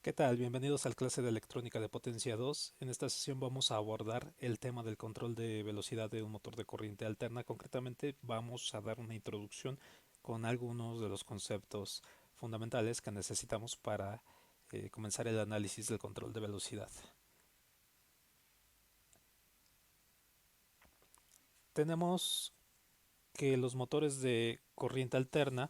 ¿Qué tal? Bienvenidos al clase de electrónica de potencia 2. En esta sesión vamos a abordar el tema del control de velocidad de un motor de corriente alterna. Concretamente vamos a dar una introducción con algunos de los conceptos fundamentales que necesitamos para comenzar el análisis del control de velocidad. Tenemos que los motores de corriente alterna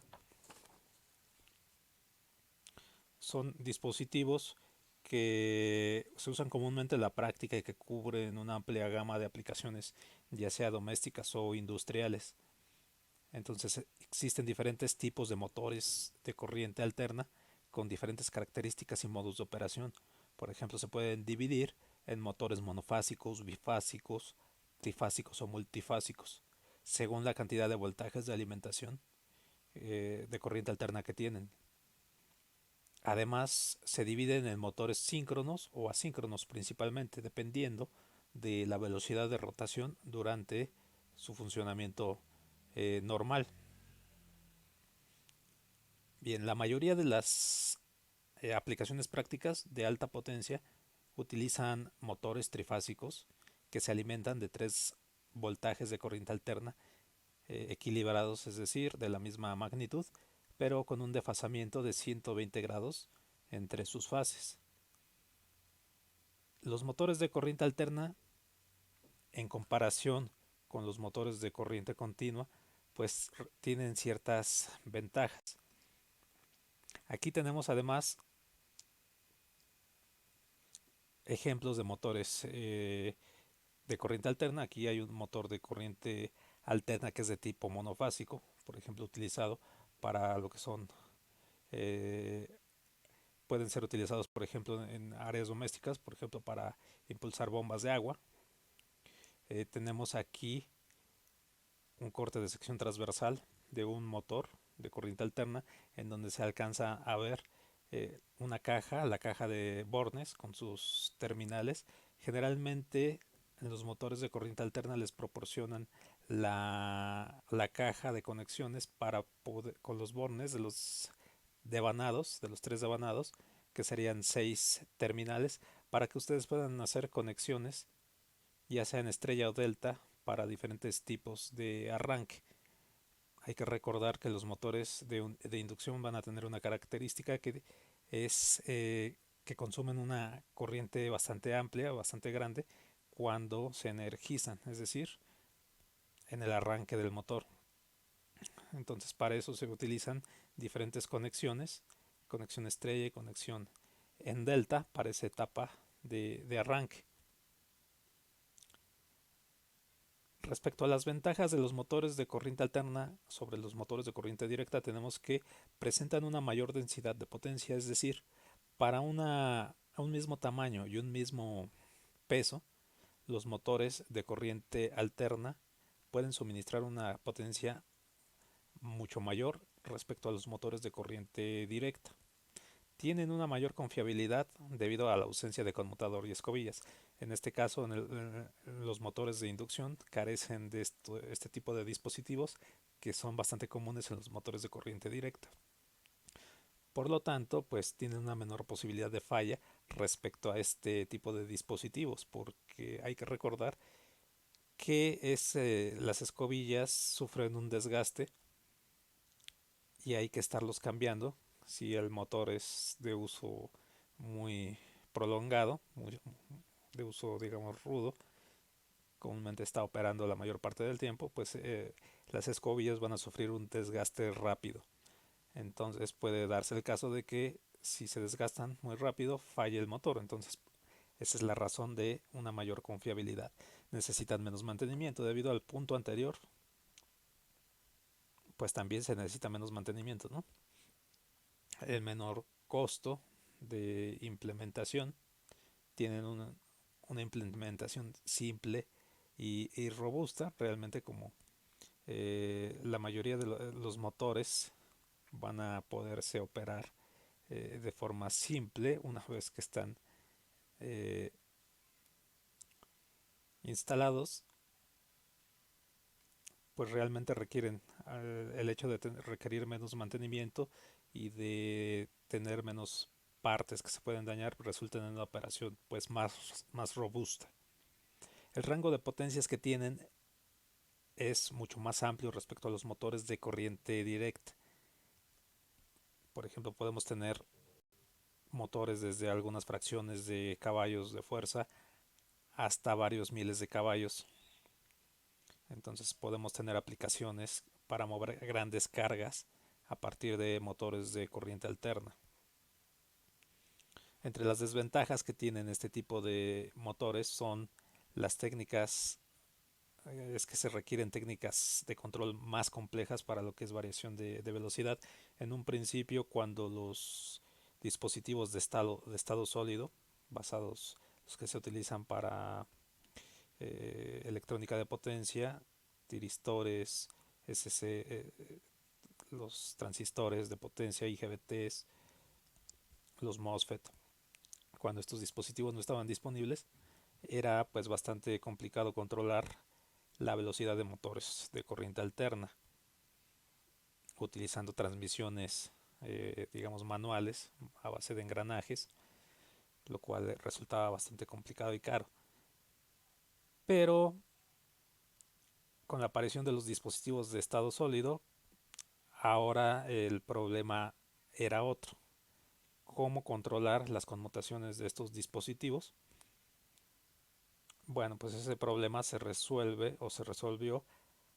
son dispositivos que se usan comúnmente en la práctica y que cubren una amplia gama de aplicaciones, ya sea domésticas o industriales. Entonces existen diferentes tipos de motores de corriente alterna con diferentes características y modos de operación. Por ejemplo, se pueden dividir en motores monofásicos, bifásicos, trifásicos o multifásicos, según la cantidad de voltajes de alimentación de corriente alterna que tienen. Además, se dividen en motores síncronos o asíncronos principalmente, dependiendo de la velocidad de rotación durante su funcionamiento normal. Bien, la mayoría de las aplicaciones prácticas de alta potencia utilizan motores trifásicos que se alimentan de tres voltajes de corriente alterna equilibrados, es decir, de la misma magnitud, pero con un desfasamiento de 120 grados entre sus fases. Los motores de corriente alterna, en comparación con los motores de corriente continua, pues tienen ciertas ventajas. Aquí tenemos además ejemplos de motores de corriente alterna. Aquí hay un motor de corriente alterna que es de tipo monofásico, por ejemplo, utilizado para lo que son, eh, pueden ser utilizados, por ejemplo, en áreas domésticas, por ejemplo, para impulsar bombas de agua. Tenemos aquí un corte de sección transversal de un motor de corriente alterna en donde se alcanza a ver una caja, la caja de bornes con sus terminales. Generalmente en los motores de corriente alterna les proporcionan la caja de conexiones para poder, con los bornes de los devanados, de los tres devanados, que serían 6 terminales, para que ustedes puedan hacer conexiones, ya sea en estrella o delta, para diferentes tipos de arranque. Hay que recordar que los motores de inducción van a tener una característica que es que consumen una corriente bastante amplia, bastante grande, cuando se energizan, es decir, en el arranque del motor. Entonces para eso se utilizan diferentes conexiones, conexión estrella y conexión en delta para esa etapa de arranque. Respecto a las ventajas de los motores de corriente alterna sobre los motores de corriente directa, tenemos que presentan una mayor densidad de potencia, es decir, para un mismo tamaño y un mismo peso, los motores de corriente alterna pueden suministrar una potencia mucho mayor respecto a los motores de corriente directa. Tienen una mayor confiabilidad debido a la ausencia de conmutador y escobillas. En este caso, los motores de inducción carecen de este tipo de dispositivos que son bastante comunes en los motores de corriente directa. Por lo tanto, pues tienen una menor posibilidad de falla respecto a este tipo de dispositivos, porque hay que recordar que las escobillas sufren un desgaste y hay que estarlos cambiando si el motor es de uso muy prolongado, de uso digamos rudo, comúnmente está operando la mayor parte del tiempo, pues las escobillas van a sufrir un desgaste rápido. Entonces puede darse el caso de que si se desgastan muy rápido falle el motor. Entonces esa es la razón de una mayor confiabilidad. Necesitan menos mantenimiento debido al punto anterior, pues también se necesita menos mantenimiento, ¿no? El menor costo de implementación, tienen una implementación simple y robusta, realmente como la mayoría de los motores van a poderse operar de forma simple una vez que están eh, instalados, pues realmente requieren el hecho de requerir menos mantenimiento y de tener menos partes que se pueden dañar resulten en una operación pues más robusta. El rango de potencias que tienen es mucho más amplio respecto a los motores de corriente directa. Por ejemplo, podemos tener motores desde algunas fracciones de caballos de fuerza hasta varios miles de caballos. Entonces podemos tener aplicaciones para mover grandes cargas a partir de motores de corriente alterna. Entre las desventajas que tienen este tipo de motores son las técnicas, es que se requieren técnicas de control más complejas para lo que es variación de velocidad. En un principio, cuando los dispositivos de estado sólido, basados los que se utilizan para electrónica de potencia, tiristores, SC, los transistores de potencia, IGBTs, los MOSFET, cuando estos dispositivos no estaban disponibles, era pues bastante complicado controlar la velocidad de motores de corriente alterna utilizando transmisiones digamos manuales a base de engranajes, lo cual resultaba bastante complicado y caro. Pero con la aparición de los dispositivos de estado sólido, ahora el problema era otro: cómo controlar las conmutaciones de estos dispositivos. Bueno, pues ese problema se resuelve o se resolvió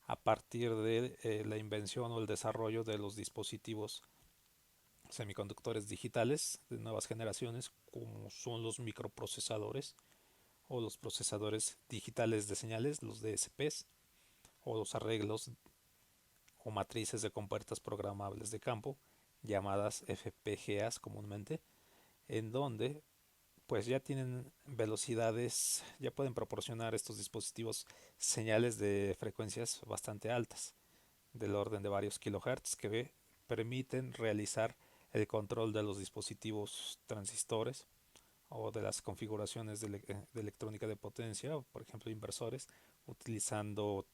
a partir de la invención o el desarrollo de los dispositivos semiconductores digitales de nuevas generaciones, como son los microprocesadores o los procesadores digitales de señales, los DSPs, o los arreglos o matrices de compuertas programables de campo, llamadas FPGAs comúnmente, en donde pues ya tienen velocidades, ya pueden proporcionar estos dispositivos señales de frecuencias bastante altas, del orden de varios kilohertz, que permiten realizar el control de los dispositivos transistores o de las configuraciones de electrónica de potencia, o por ejemplo inversores, utilizando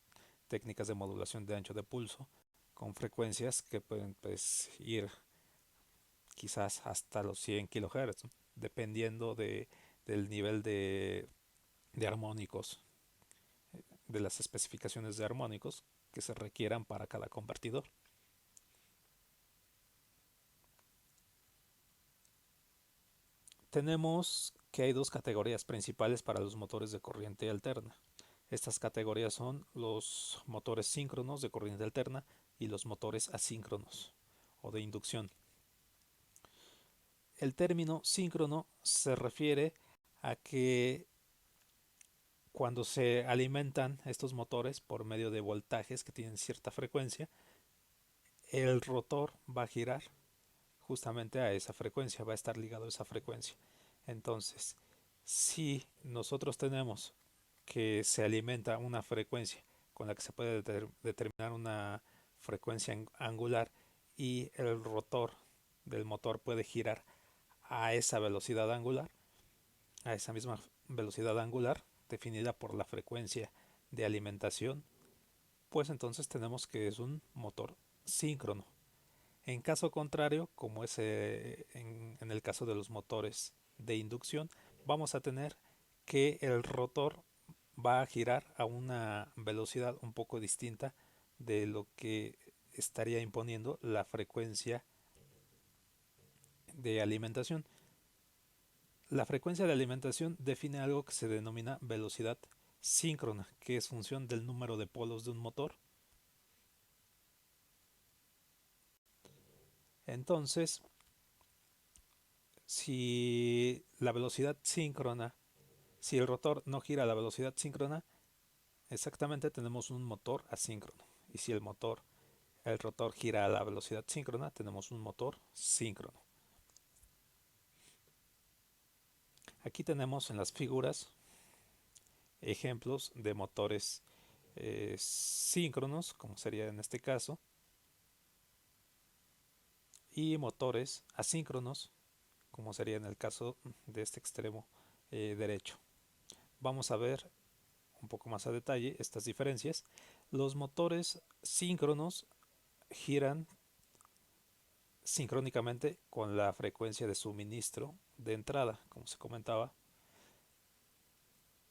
técnicas de modulación de ancho de pulso con frecuencias que pueden pues, ir quizás hasta los 100 kHz, ¿no? Dependiendo del nivel de armónicos, de las especificaciones de armónicos que se requieran para cada convertidor. Tenemos que hay dos categorías principales para los motores de corriente alterna. Estas categorías son los motores síncronos de corriente alterna y los motores asíncronos o de inducción. El término síncrono se refiere a que cuando se alimentan estos motores por medio de voltajes que tienen cierta frecuencia, el rotor va a girar justamente a esa frecuencia, va a estar ligado a esa frecuencia. Entonces, si nosotros tenemos que se alimenta una frecuencia con la que se puede determinar una frecuencia angular y el rotor del motor puede girar a esa velocidad angular, a esa misma velocidad angular definida por la frecuencia de alimentación, pues entonces tenemos que es un motor síncrono. En caso contrario, como es en el caso de los motores de inducción, vamos a tener que el rotor va a girar a una velocidad un poco distinta de lo que estaría imponiendo la frecuencia de alimentación. La frecuencia de alimentación define algo que se denomina velocidad síncrona, que es función del número de polos de un motor. Entonces, si la velocidad síncrona, si el rotor no gira a la velocidad síncrona, exactamente tenemos un motor asíncrono. Y si el rotor gira a la velocidad síncrona, tenemos un motor síncrono. Aquí tenemos en las figuras ejemplos de motores síncronos, como sería en este caso, y motores asíncronos, como sería en el caso de este extremo derecho. Vamos a ver un poco más a detalle estas diferencias. Los motores síncronos giran sincrónicamente con la frecuencia de suministro de entrada, como se comentaba.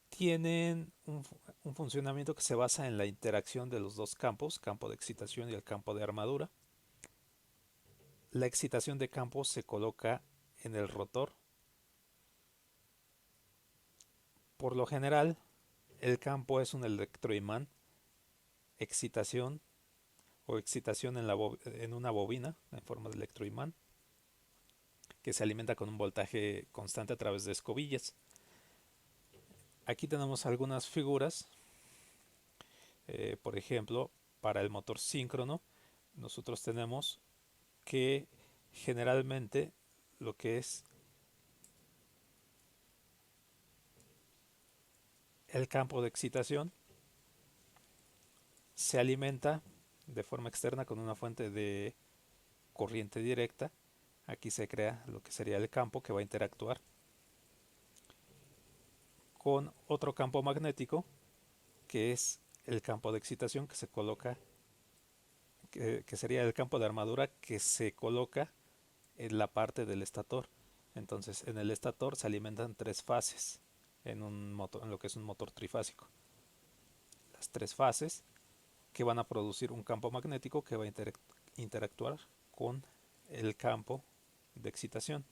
Tienen un funcionamiento que se basa en la interacción de los dos campos, campo de excitación y el campo de armadura. La excitación de campo se coloca en el rotor. Por lo general, el campo es un electroimán, excitación o excitación en una bobina en forma de electroimán que se alimenta con un voltaje constante a través de escobillas. Aquí tenemos algunas figuras. Por ejemplo, para el motor síncrono, nosotros tenemos que generalmente lo que es el campo de excitación se alimenta de forma externa con una fuente de corriente directa. Aquí se crea lo que sería el campo que va a interactuar con otro campo magnético que es el campo de excitación que se coloca, que sería el campo de armadura que se coloca en la parte del estator. Entonces en el estator se alimentan tres fases en un motor, en lo que es un motor trifásico. Las tres fases que van a producir un campo magnético que va a interactuar con el campo de excitación.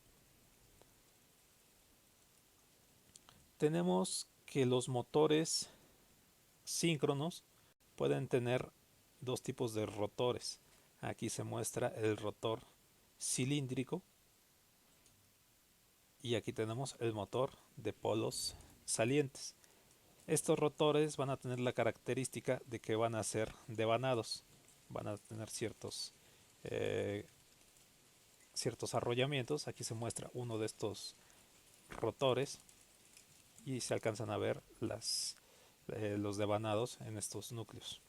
Tenemos que los motores síncronos pueden tener dos tipos de rotores. Aquí se muestra el rotor cilíndrico y aquí tenemos el motor de polos salientes. Estos rotores van a tener la característica de que van a ser devanados, van a tener eh, ciertos arrollamientos. Aquí se muestra uno de estos rotores y se alcanzan a ver los devanados en estos núcleos.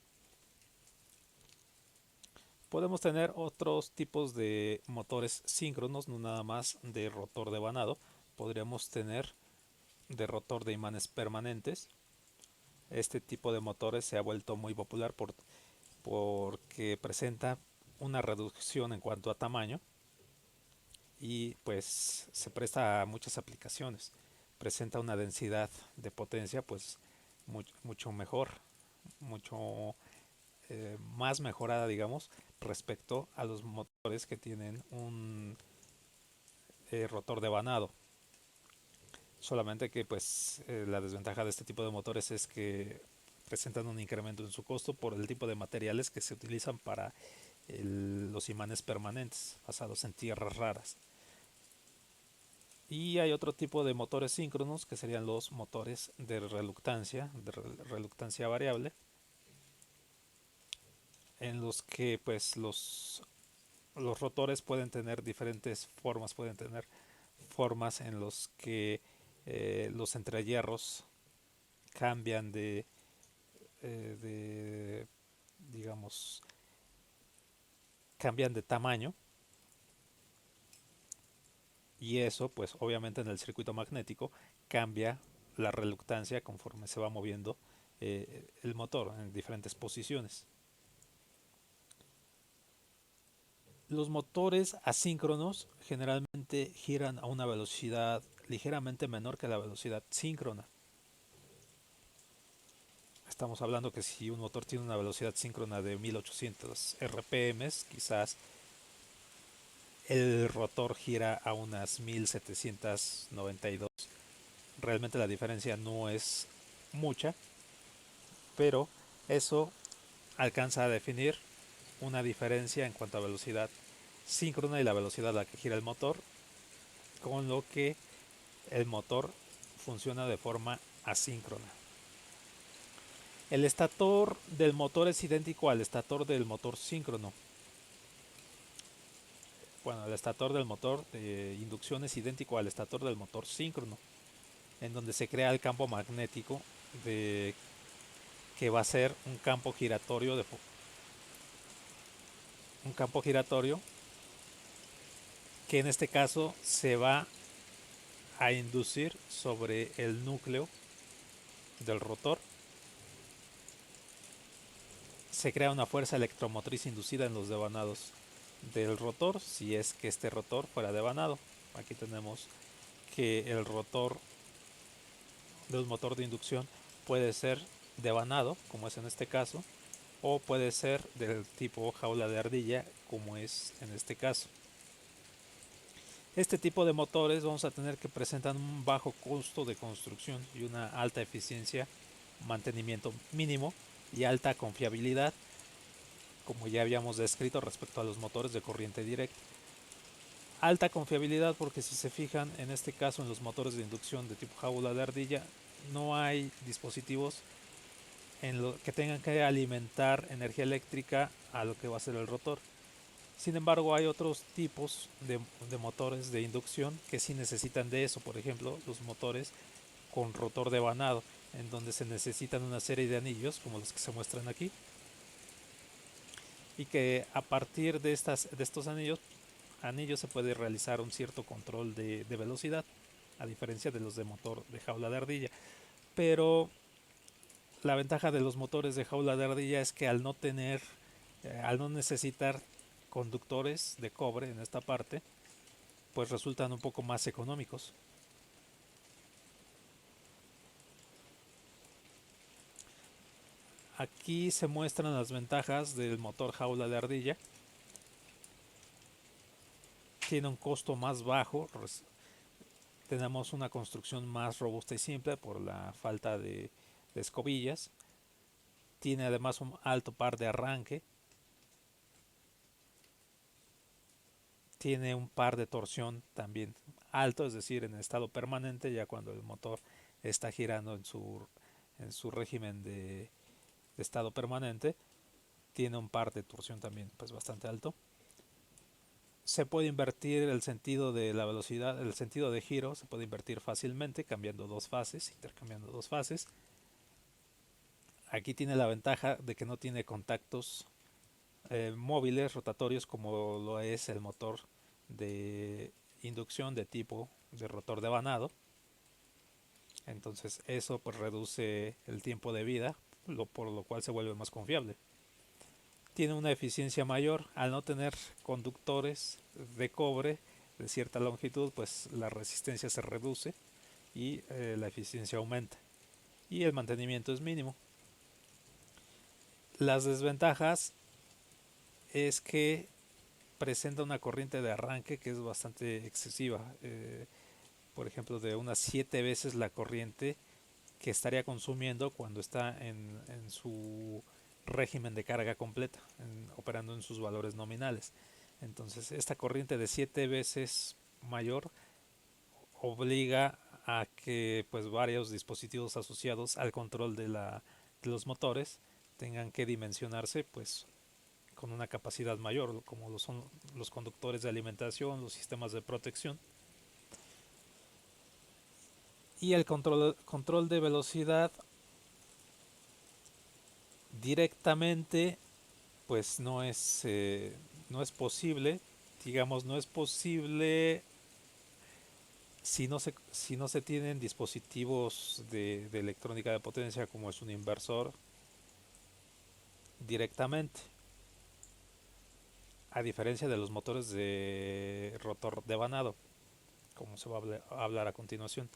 Podemos tener otros tipos de motores síncronos, no nada más de rotor devanado. Podríamos tener de rotor de imanes permanentes. Este tipo de motores se ha vuelto muy popular porque presenta una reducción en cuanto a tamaño y pues se presta a muchas aplicaciones. Presenta una densidad de potencia pues mucho mejor, mucho más mejorada, digamos, respecto a los motores que tienen un rotor devanado. Solamente que pues la desventaja de este tipo de motores es que presentan un incremento en su costo por el tipo de materiales que se utilizan para los imanes permanentes basados en tierras raras. Y hay otro tipo de motores síncronos que serían los motores de reluctancia variable, en los que pues los rotores pueden tener diferentes formas, pueden tener formas en los que los entrehierros cambian de, digamos, cambian de tamaño, y eso pues obviamente en el circuito magnético cambia la reluctancia conforme se va moviendo el motor en diferentes posiciones. Los motores asíncronos generalmente giran a una velocidad ligeramente menor que la velocidad síncrona. Estamos hablando que si un motor tiene una velocidad síncrona de 1800 RPM, quizás el rotor gira a unas 1792. Realmente la diferencia no es mucha, pero eso alcanza a definir una diferencia en cuanto a velocidad síncrona y la velocidad a la que gira el motor, con lo que el motor funciona de forma asíncrona. El estator del motor es idéntico al estator del motor síncrono. Bueno, el estator del motor de inducción es idéntico al estator del motor síncrono, en donde se crea el campo magnético que va a ser un campo giratorio que en este caso se va a inducir sobre el núcleo del rotor. Se crea una fuerza electromotriz inducida en los devanados del rotor si es que este rotor fuera devanado. Aquí tenemos que el rotor de un motor de inducción puede ser devanado, como es en este caso, o puede ser del tipo jaula de ardilla, como es en este caso. Este tipo de motores vamos a tener que presentan un bajo costo de construcción y una alta eficiencia, mantenimiento mínimo y alta confiabilidad, como ya habíamos descrito respecto a los motores de corriente directa. Alta confiabilidad porque si se fijan en este caso en los motores de inducción de tipo jaula de ardilla no hay dispositivos en lo que tengan que alimentar energía eléctrica a lo que va a ser el rotor. Sin embargo, hay otros tipos de motores de inducción que sí necesitan de eso. Por ejemplo, los motores con rotor devanado, en donde se necesitan una serie de anillos, como los que se muestran aquí, y que a partir de estos anillos se puede realizar un cierto control de velocidad, a diferencia de los de motor de jaula de ardilla. Pero la ventaja de los motores de jaula de ardilla es que al no necesitar conductores de cobre en esta parte, pues resultan un poco más económicos. Aquí se muestran las ventajas del motor jaula de ardilla. Tiene un costo más bajo, tenemos una construcción más robusta y simple por la falta de escobillas. Tiene además un alto par de arranque. Tiene un par de torsión también alto, es decir, en estado permanente, ya cuando el motor está girando en su régimen de estado permanente. Tiene un par de torsión también pues bastante alto. Se puede invertir el sentido de la velocidad, el sentido de giro se puede invertir fácilmente cambiando dos fases, intercambiando dos fases. Aquí tiene la ventaja de que no tiene contactos móviles rotatorios como lo es el motor de inducción de tipo de rotor devanado. Entonces eso pues reduce el tiempo de vida, por lo cual se vuelve más confiable. Tiene una eficiencia mayor al no tener conductores de cobre de cierta longitud, pues la resistencia se reduce y la eficiencia aumenta y el mantenimiento es mínimo. Las desventajas es que presenta una corriente de arranque que es bastante excesiva, por ejemplo de unas 7 veces la corriente que estaría consumiendo cuando está en su régimen de carga completa, operando en sus valores nominales. Entonces esta corriente de 7 veces mayor obliga a que pues varios dispositivos asociados al control de los motores tengan que dimensionarse pues con una capacidad mayor, como lo son los conductores de alimentación, los sistemas de protección y el control de velocidad directamente pues no es posible, digamos, no es posible si no se tienen dispositivos de electrónica de potencia como es un inversor directamente, a diferencia de los motores de rotor devanado, como se va a hablar a continuación,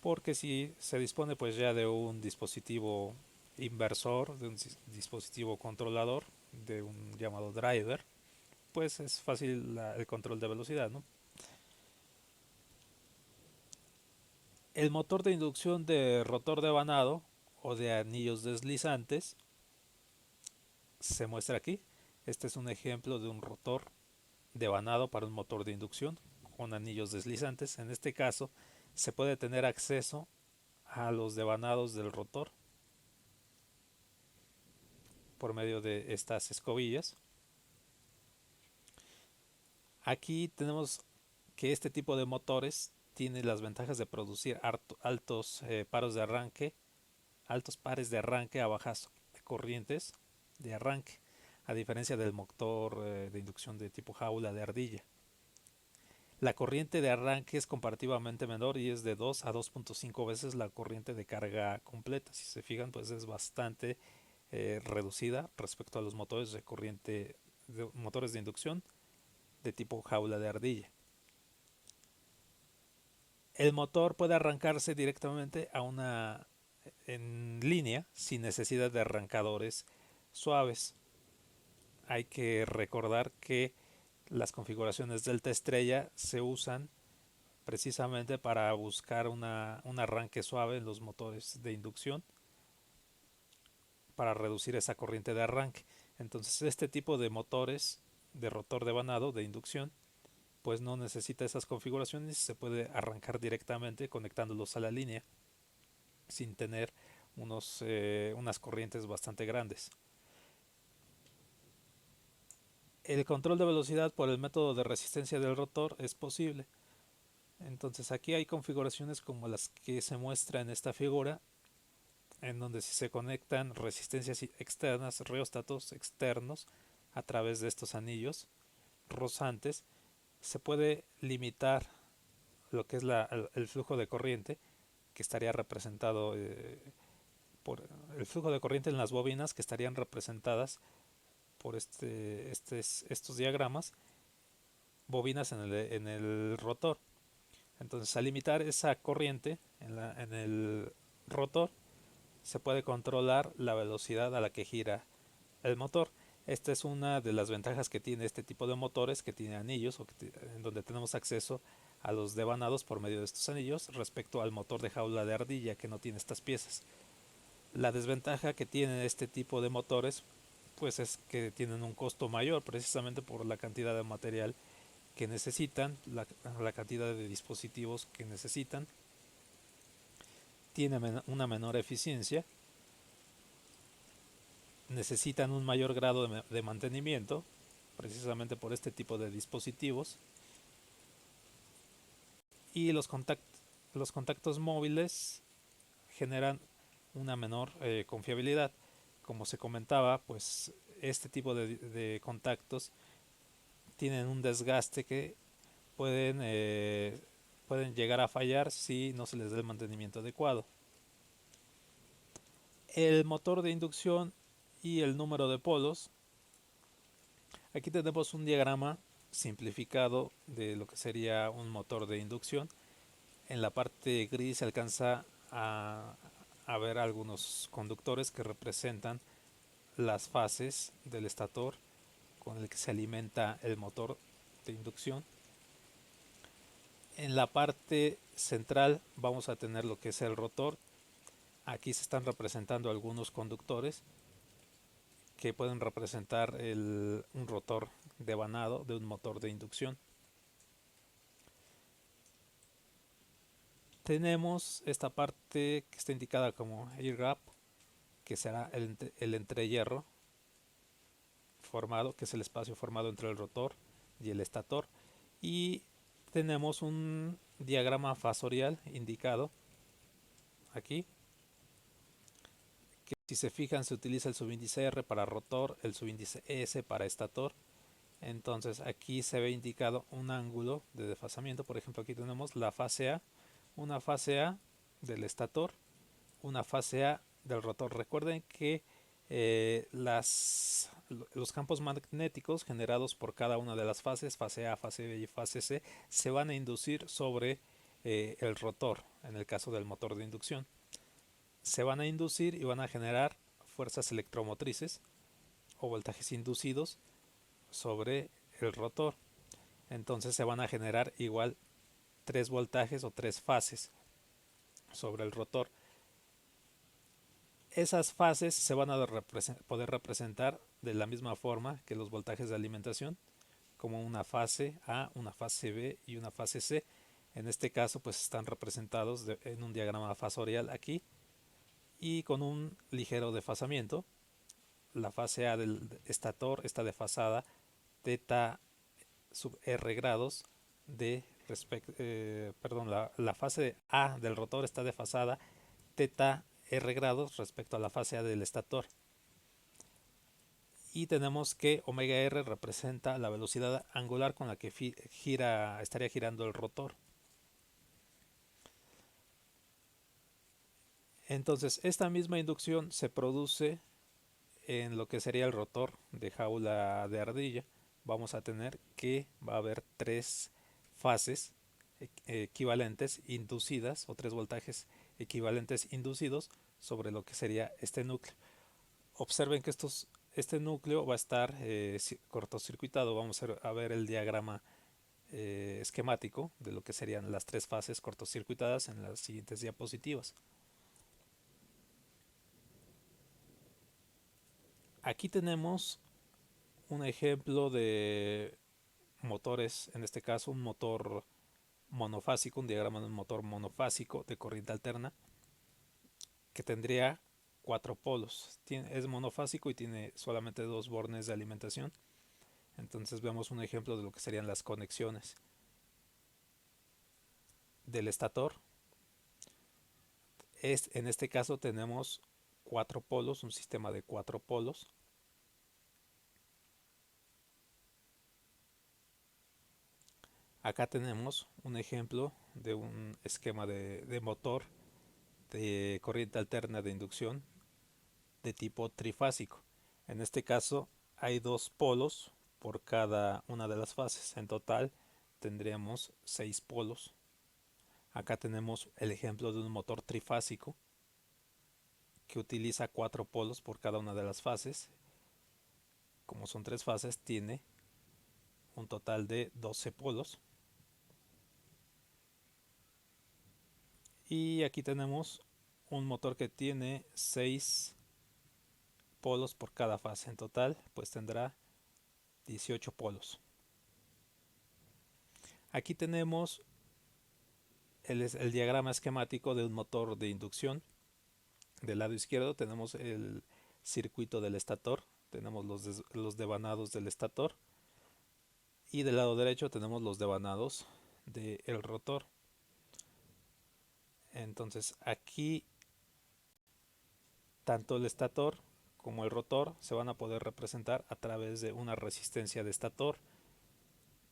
porque si se dispone pues ya de un dispositivo inversor, de un dispositivo controlador, de un llamado driver, pues es fácil el control de velocidad, ¿no? El motor de inducción de rotor devanado o de anillos deslizantes se muestra aquí. Este es un ejemplo de un rotor devanado para un motor de inducción con anillos deslizantes. En este caso se puede tener acceso a los devanados del rotor por medio de estas escobillas. Aquí tenemos que este tipo de motores tiene las ventajas de producir altos paros de arranque, altos pares de arranque a bajas corrientes de arranque, a diferencia del motor de inducción de tipo jaula de ardilla. La corriente de arranque es comparativamente menor y es de 2 a 2.5 veces la corriente de carga completa. Si se fijan, pues es bastante reducida respecto a los motores de corriente, motores de inducción de tipo jaula de ardilla. El motor puede arrancarse directamente en línea sin necesidad de arrancadores suaves. Hay que recordar que las configuraciones delta estrella se usan precisamente para buscar un arranque suave en los motores de inducción para reducir esa corriente de arranque. Entonces este tipo de motores de rotor devanado de inducción pues no necesita esas configuraciones y se puede arrancar directamente conectándolos a la línea sin tener unas corrientes bastante grandes. El control de velocidad por el método de resistencia del rotor es posible. Entonces aquí hay configuraciones como las que se muestra en esta figura, en donde si se conectan resistencias externas, reóstatos externos a través de estos anillos rozantes, se puede limitar lo que es el flujo de corriente, que estaría representado por el flujo de corriente en las bobinas, que estarían representadas por estos diagramas, bobinas en el rotor. Entonces, al limitar esa corriente en el rotor, se puede controlar la velocidad a la que gira el motor. Esta es una de las ventajas que tiene este tipo de motores que tiene anillos en donde tenemos acceso a los devanados por medio de estos anillos respecto al motor de jaula de ardilla que no tiene estas piezas. La desventaja que tiene este tipo de motores pues es que tienen un costo mayor precisamente por la cantidad de material que necesitan, la cantidad de dispositivos que necesitan, tienen una menor eficiencia, necesitan un mayor grado de mantenimiento precisamente por este tipo de dispositivos, y los contactos móviles generan una menor confiabilidad. Como se comentaba, pues este tipo de contactos tienen un desgaste que pueden llegar a fallar si no se les da el mantenimiento adecuado. El motor de inducción y el número de polos. Aquí tenemos un diagrama simplificado de lo que sería un motor de inducción. En la parte gris se alcanza a ver algunos conductores que representan las fases del estator con el que se alimenta el motor de inducción. En la parte central vamos a tener lo que es el rotor. Aquí se están representando algunos conductores que pueden representar un rotor devanado de un motor de inducción. Tenemos esta parte que está indicada como air gap, que será el entrehierro formado, que es el espacio formado entre el rotor y el estator. Y tenemos un diagrama fasorial indicado aquí, que si se fijan se utiliza el subíndice R para rotor, el subíndice S para estator. Entonces aquí se ve indicado un ángulo de desfasamiento. Por ejemplo, aquí tenemos la fase A, una fase A del estator, una fase A del rotor. Recuerden que los campos magnéticos generados por cada una de las fases, fase A, fase B y fase C, se van a inducir sobre el rotor, en el caso del motor de inducción. Se van a inducir y van a generar fuerzas electromotrices o voltajes inducidos sobre el rotor. Entonces se van a generar igual 3 voltajes o 3 fases sobre el rotor. Esas fases se van a poder representar de la misma forma que los voltajes de alimentación, como una fase A, una fase B y una fase C. En este caso pues están representados en un diagrama fasorial aquí y con un ligero desfasamiento. La fase A del estator está desfasada teta sub r grados la fase A del rotor está desfasada teta r grados respecto a la fase A del estator. Y tenemos que omega r representa la velocidad angular con la que estaría girando el rotor. Entonces, esta misma inducción se produce en lo que sería el rotor de jaula de ardilla. vamos a tener que va a haber tres fases equivalentes inducidas o tres voltajes equivalentes inducidos sobre lo que sería este núcleo. Observen que este núcleo va a estar cortocircuitado. Vamos a ver el diagrama esquemático de lo que serían las tres fases cortocircuitadas en las siguientes diapositivas. Aquí tenemos un ejemplo de motores, en este caso un motor monofásico, un diagrama de un motor monofásico de corriente alterna que tendría cuatro polos. Es monofásico y tiene solamente dos bornes de alimentación. Entonces vemos un ejemplo de lo que serían las conexiones del estator. En este caso tenemos cuatro polos, un sistema de cuatro polos. Acá tenemos un ejemplo de un esquema de motor de corriente alterna de inducción de tipo trifásico. En este caso hay dos polos por cada una de las fases. En total tendríamos 6 polos. Acá tenemos el ejemplo de un motor trifásico que utiliza 4 polos por cada una de las fases. Como son 3 fases, tiene un total de 12 polos. Y aquí tenemos un motor que tiene 6 polos por cada fase. En total, pues tendrá 18 polos. Aquí tenemos el diagrama esquemático de un motor de inducción. Del lado izquierdo tenemos el circuito del estator, tenemos los devanados del estator, y del lado derecho tenemos los devanados del rotor. Entonces aquí tanto el estator como el rotor se van a poder representar a través de una resistencia de estator,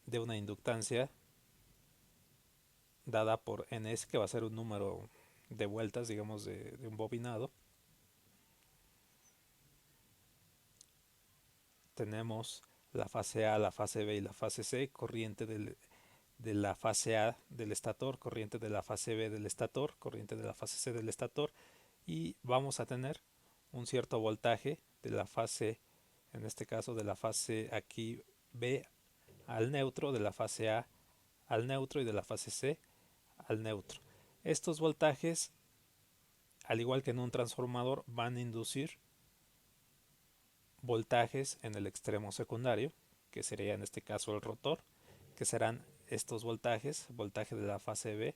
de una inductancia dada por Ns, que va a ser un número de vueltas, digamos, de un bobinado. Tenemos la fase A, la fase B y la fase C, corriente de la fase A del estator, corriente de la fase B del estator, corriente de la fase C del estator, y vamos a tener un cierto voltaje de la fase, en este caso de la fase aquí B al neutro, de la fase A al neutro y de la fase C al neutro. Estos voltajes, al igual que en un transformador, van a inducir voltajes en el extremo secundario, que sería en este caso el rotor, que serán estos voltajes, voltaje de la fase B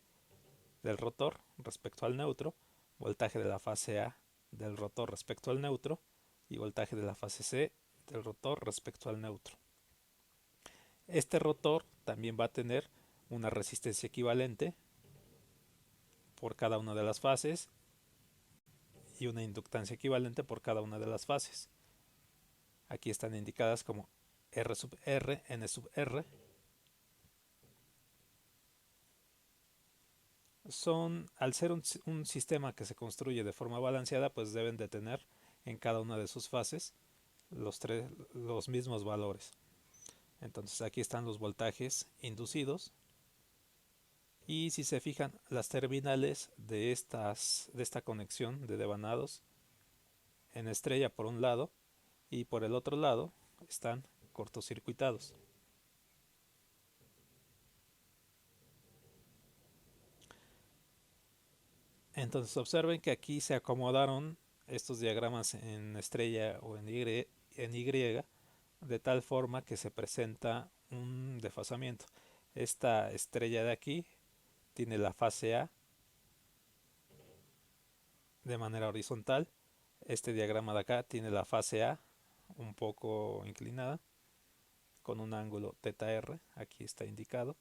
del rotor respecto al neutro, voltaje de la fase A del rotor respecto al neutro y voltaje de la fase C del rotor respecto al neutro. Este rotor también va a tener una resistencia equivalente por cada una de las fases y una inductancia equivalente por cada una de las fases. Aquí están indicadas como R sub R, N sub R. Al ser un sistema que se construye de forma balanceada, pues deben de tener en cada una de sus fases los mismos valores. Entonces aquí están los voltajes inducidos. Y si se fijan, las terminales de esta conexión de devanados en estrella por un lado y por el otro lado están cortocircuitados. Entonces observen que aquí se acomodaron estos diagramas en estrella o en Y de tal forma que se presenta un desfasamiento. Esta estrella de aquí tiene la fase A de manera horizontal. Este diagrama de acá tiene la fase A un poco inclinada con un ángulo θr, aquí está indicado.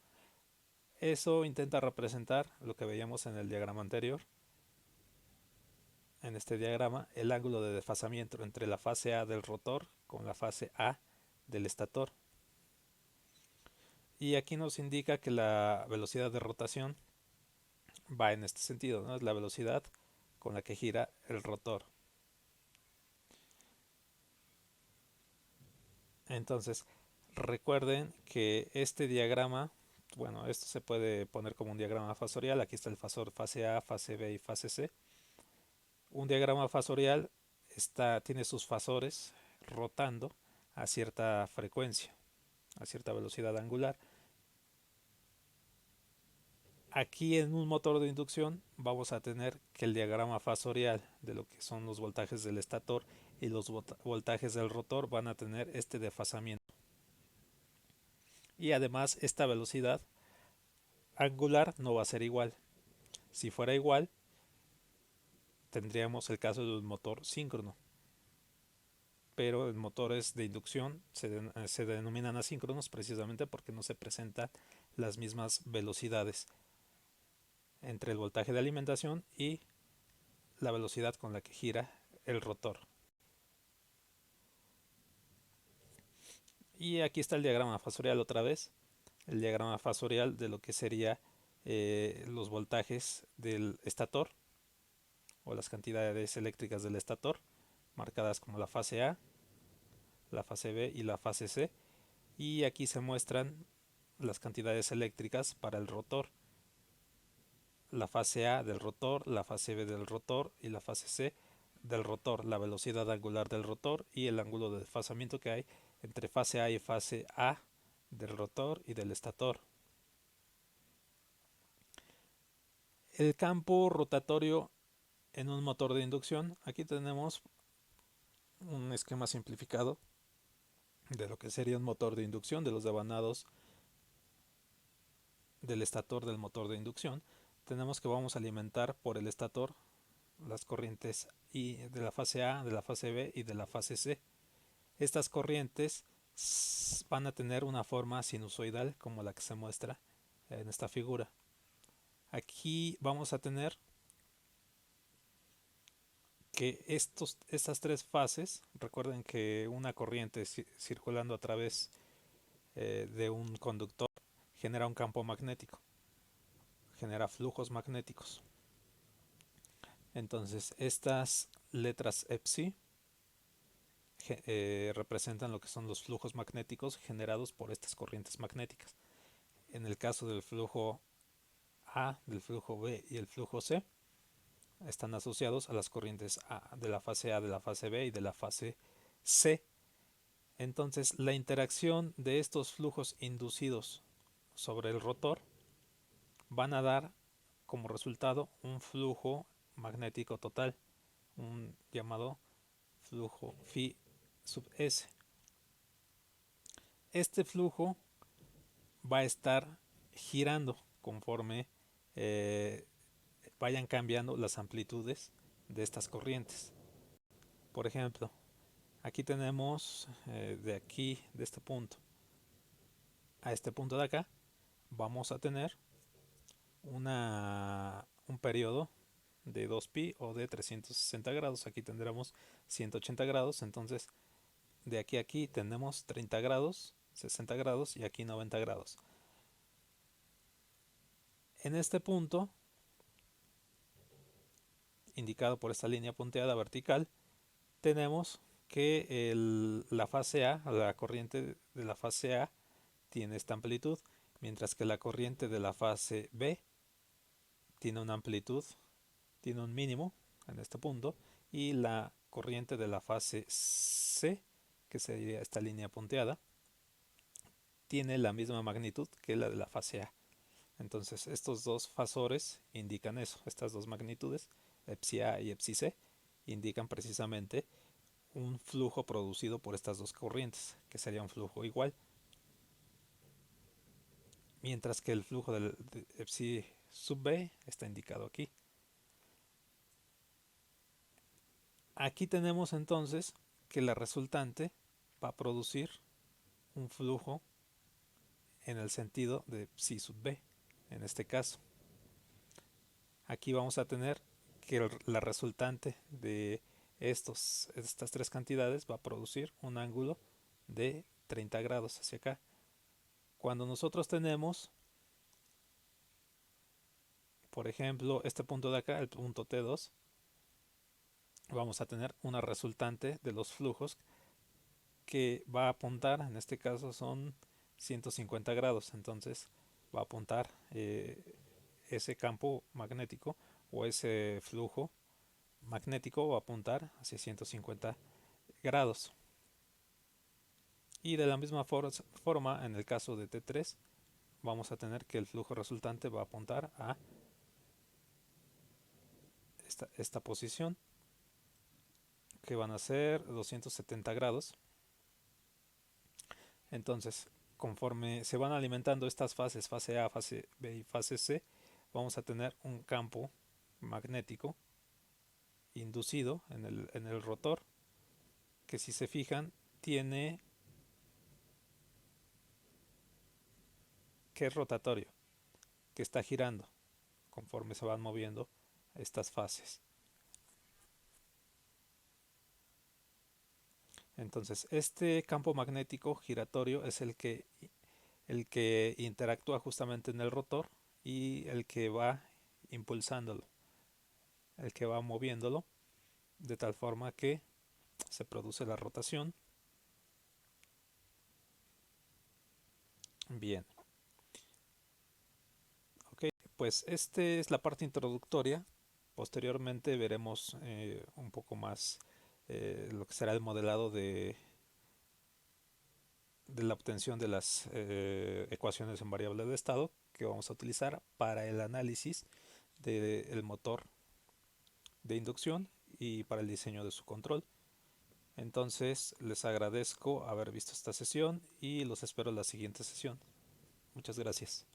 Eso intenta representar lo que veíamos en el diagrama anterior. En este diagrama, el ángulo de desfasamiento entre la fase A del rotor con la fase A del estator. Y aquí nos indica que la velocidad de rotación va en este sentido, ¿no? Es la velocidad con la que gira el rotor. Entonces, Recuerden que este diagrama, bueno, esto se puede poner como un diagrama fasorial. Aquí está el fasor fase A, fase B y fase C. Un diagrama fasorial tiene sus fasores rotando a cierta frecuencia, a cierta velocidad angular. Aquí en un motor de inducción vamos a tener que el diagrama fasorial de lo que son los voltajes del estator y los voltajes del rotor van a tener este desfasamiento. Y además esta velocidad angular no va a ser igual. Si fuera igual, tendríamos el caso de un motor síncrono. Pero en motores de inducción se denominan asíncronos precisamente porque no se presentan las mismas velocidades entre el voltaje de alimentación y la velocidad con la que gira el rotor. Y aquí está el diagrama fasorial otra vez, el diagrama fasorial de lo que sería los voltajes del estator o las cantidades eléctricas del estator, marcadas como la fase A, la fase B y la fase C. Y aquí se muestran las cantidades eléctricas para el rotor, la fase A del rotor, la fase B del rotor y la fase C del rotor, la velocidad angular del rotor y el ángulo de desfasamiento que hay entre fase A y fase A del rotor y del estator. El campo rotatorio en un motor de inducción, aquí tenemos un esquema simplificado de lo que sería un motor de inducción, de los devanados del estator del motor de inducción. Tenemos que vamos a alimentar por el estator las corrientes de la fase A, de la fase B y de la fase C. Estas corrientes van a tener una forma sinusoidal como la que se muestra en esta figura. Aquí vamos a tener que estas tres fases, recuerden que una corriente circulando a través de un conductor genera un campo magnético, genera flujos magnéticos. Entonces estas letras EPSI representan lo que son los flujos magnéticos generados por estas corrientes magnéticas. En el caso del flujo A, del flujo B y el flujo C, están asociados a las corrientes de la fase A, de la fase B y de la fase C. Entonces la interacción de estos flujos inducidos sobre el rotor van a dar como resultado un flujo magnético total, un llamado flujo phi sub S. Este flujo va a estar girando conforme eh, vayan cambiando las amplitudes de estas corrientes. Por ejemplo, aquí tenemos de aquí, de este punto a este punto de acá, vamos a tener un periodo de 2pi o de 360 grados. Aquí tendremos 180 grados, entonces de aquí a aquí tenemos 30 grados, 60 grados y aquí 90 grados. En este punto, indicado por esta línea punteada vertical, tenemos que la fase A, la corriente de la fase A, tiene esta amplitud, mientras que la corriente de la fase B tiene una amplitud, tiene un mínimo en este punto, y la corriente de la fase C, que sería esta línea punteada, tiene la misma magnitud que la de la fase A. Entonces estos dos fasores indican eso, estas dos magnitudes, Epsi A y Epsi C, indican precisamente un flujo producido por estas dos corrientes, que sería un flujo igual. Mientras que el flujo de Epsi sub B está indicado aquí. Aquí tenemos entonces que la resultante va a producir un flujo en el sentido de psi sub b, en este caso. Aquí vamos a tener que la resultante de estas tres cantidades va a producir un ángulo de 30 grados hacia acá. Cuando nosotros tenemos, por ejemplo, este punto de acá, el punto T2, vamos a tener una resultante de los flujos que va a apuntar, en este caso son 150 grados, entonces va a apuntar ese campo magnético o ese flujo magnético va a apuntar hacia 150 grados. Y de la misma forma, en el caso de T3, vamos a tener que el flujo resultante va a apuntar a esta posición, que van a ser 270 grados. Entonces, conforme se van alimentando estas fases, fase A, fase B y fase C, vamos a tener un campo magnético inducido en el rotor, que si se fijan tiene que es rotatorio, que está girando conforme se van moviendo estas fases. Entonces, este campo magnético giratorio es el que interactúa justamente en el rotor y el que va impulsándolo, el que va moviéndolo, de tal forma que se produce la rotación. Bien, ok, pues esta es la parte introductoria. Posteriormente veremos un poco más lo que será el modelado de la obtención de las ecuaciones en variable de estado que vamos a utilizar para el análisis del motor de inducción y para el diseño de su control. Entonces les agradezco haber visto esta sesión y los espero en la siguiente sesión. Muchas gracias.